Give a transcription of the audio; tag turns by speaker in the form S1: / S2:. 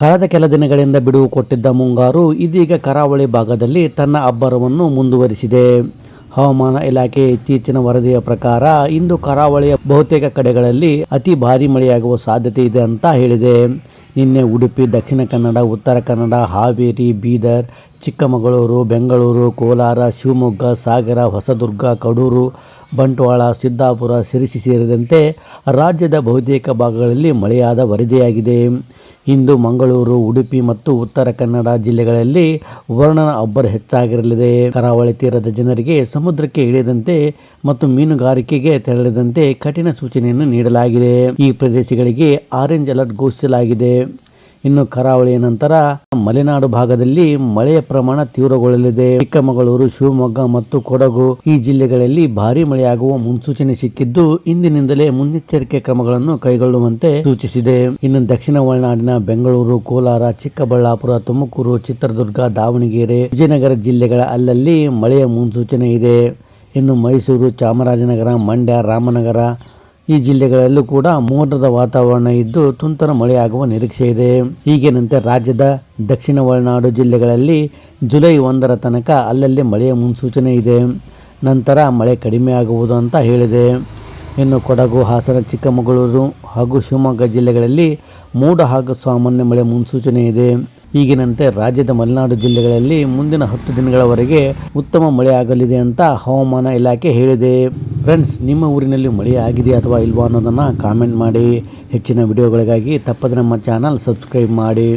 S1: ಕಳೆದ ಕೆಲ ದಿನಗಳಿಂದ ಬಿಡುವು ಕೊಟ್ಟಿದ್ದ ಮುಂಗಾರು ಇದೀಗ ಕರಾವಳಿ ಭಾಗದಲ್ಲಿ ತನ್ನ ಅಬ್ಬರವನ್ನು ಮುಂದುವರಿಸಿದೆ. ಹವಾಮಾನ ಇಲಾಖೆ ಇತ್ತೀಚಿನ ವರದಿಯ ಪ್ರಕಾರ ಇಂದು ಕರಾವಳಿಯ ಬಹುತೇಕ ಕಡೆಗಳಲ್ಲಿ ಅತಿ ಭಾರಿ ಮಳೆಯಾಗುವ ಸಾಧ್ಯತೆ ಇದೆ ಅಂತ ಹೇಳಿದೆ. ನಿನ್ನೆ ಉಡುಪಿ, ದಕ್ಷಿಣ ಕನ್ನಡ, ಉತ್ತರ ಕನ್ನಡ, ಹಾವೇರಿ, ಬೀದರ್, ಚಿಕ್ಕಮಗಳೂರು, ಬೆಂಗಳೂರು, ಕೋಲಾರ, ಶಿವಮೊಗ್ಗ, ಸಾಗರ, ಹೊಸದುರ್ಗ, ಕಡೂರು, ಬಂಟ್ವಾಳ, ಸಿದ್ದಾಪುರ, ಶಿರಸಿ ಸೇರಿದಂತೆ ರಾಜ್ಯದ ಬಹುತೇಕ ಭಾಗಗಳಲ್ಲಿ ಮಳೆಯಾದ ವರದಿಯಾಗಿದೆ. ಇಂದು ಮಂಗಳೂರು, ಉಡುಪಿ ಮತ್ತು ಉತ್ತರ ಕನ್ನಡ ಜಿಲ್ಲೆಗಳಲ್ಲಿ ವರುಣನ ಅಬ್ಬರ ಹೆಚ್ಚಾಗಿರಲಿದೆ. ಕರಾವಳಿ ತೀರದ ಜನರಿಗೆ ಸಮುದ್ರಕ್ಕೆ ಇಳಿಯದಂತೆ ಮತ್ತು ಮೀನುಗಾರಿಕೆಗೆ ತೆರಳದಂತೆ ಕಠಿಣ ಸೂಚನೆಯನ್ನು ನೀಡಲಾಗಿದೆ. ಈ ಪ್ರದೇಶಗಳಿಗೆ ಆರೆಂಜ್ ಅಲರ್ಟ್ ಘೋಷಿಸಲಾಗಿದೆ. ಇನ್ನು ಕರಾವಳಿಯ ನಂತರ ಮಲೆನಾಡು ಭಾಗದಲ್ಲಿ ಮಳೆಯ ಪ್ರಮಾಣ ತೀವ್ರಗೊಳ್ಳಲಿದೆ. ಚಿಕ್ಕಮಗಳೂರು, ಶಿವಮೊಗ್ಗ ಮತ್ತು ಕೊಡಗು ಈ ಜಿಲ್ಲೆಗಳಲ್ಲಿ ಭಾರೀ ಮಳೆಯಾಗುವ ಮುನ್ಸೂಚನೆ ಸಿಕ್ಕಿದ್ದು, ಇಂದಿನಿಂದಲೇ ಮುನ್ನೆಚ್ಚರಿಕೆ ಕ್ರಮಗಳನ್ನು ಕೈಗೊಳ್ಳುವಂತೆ ಸೂಚಿಸಿದೆ. ಇನ್ನು ದಕ್ಷಿಣ ಒಳನಾಡಿನ ಬೆಂಗಳೂರು, ಕೋಲಾರ, ಚಿಕ್ಕಬಳ್ಳಾಪುರ, ತುಮಕೂರು, ಚಿತ್ರದುರ್ಗ, ದಾವಣಗೆರೆ, ವಿಜಯನಗರ ಜಿಲ್ಲೆಗಳ ಅಲ್ಲಲ್ಲಿ ಮಳೆಯ ಮುನ್ಸೂಚನೆ ಇದೆ. ಇನ್ನು ಮೈಸೂರು, ಚಾಮರಾಜನಗರ, ಮಂಡ್ಯ, ರಾಮನಗರ ಈ ಜಿಲ್ಲೆಗಳಲ್ಲೂ ಕೂಡ ಮೋಡದ ವಾತಾವರಣ ಇದ್ದು ತುಂತುರು ಮಳೆಯಾಗುವ ನಿರೀಕ್ಷೆ ಇದೆ. ಹೀಗೇನಂತೆ ರಾಜ್ಯದ ದಕ್ಷಿಣ ಒಳನಾಡು ಜಿಲ್ಲೆಗಳಲ್ಲಿ ಜುಲೈ 1ರ ತನಕ ಅಲ್ಲಲ್ಲಿ ಮಳೆಯ ಮುನ್ಸೂಚನೆ ಇದೆ. ನಂತರ ಮಳೆ ಕಡಿಮೆಯಾಗುವುದು ಅಂತ ಹೇಳಿದೆ. ಇನ್ನು ಕೊಡಗು, ಹಾಸನ, ಚಿಕ್ಕಮಗಳೂರು ಹಾಗೂ ಶಿವಮೊಗ್ಗ ಜಿಲ್ಲೆಗಳಲ್ಲಿ ಮೋಡ ಹಾಗೂ ಸಾಮಾನ್ಯ ಮಳೆ ಮುನ್ಸೂಚನೆ ಇದೆ. ಈಗಿನಂತೆ ರಾಜ್ಯದ ಮಲೆನಾಡು ಜಿಲ್ಲೆಗಳಲ್ಲಿ ಮುಂದಿನ 10 ದಿನಗಳವರೆಗೆ ಉತ್ತಮ ಮಳೆ ಆಗಲಿದೆ ಅಂತ ಹವಾಮಾನ ಇಲಾಖೆ ಹೇಳಿದೆ. ಫ್ರೆಂಡ್ಸ್, ನಿಮ್ಮ ಊರಿನಲ್ಲಿ ಮಳೆ ಆಗಿದೆ ಅಥವಾ ಇಲ್ವಾ ಅನ್ನೋದನ್ನು ಕಾಮೆಂಟ್ ಮಾಡಿ. ಹೆಚ್ಚಿನ ವಿಡಿಯೋಗಳಿಗಾಗಿ ತಪ್ಪದೆ ನಮ್ಮ ಚಾನಲ್ ಸಬ್ಸ್ಕ್ರೈಬ್ ಮಾಡಿ.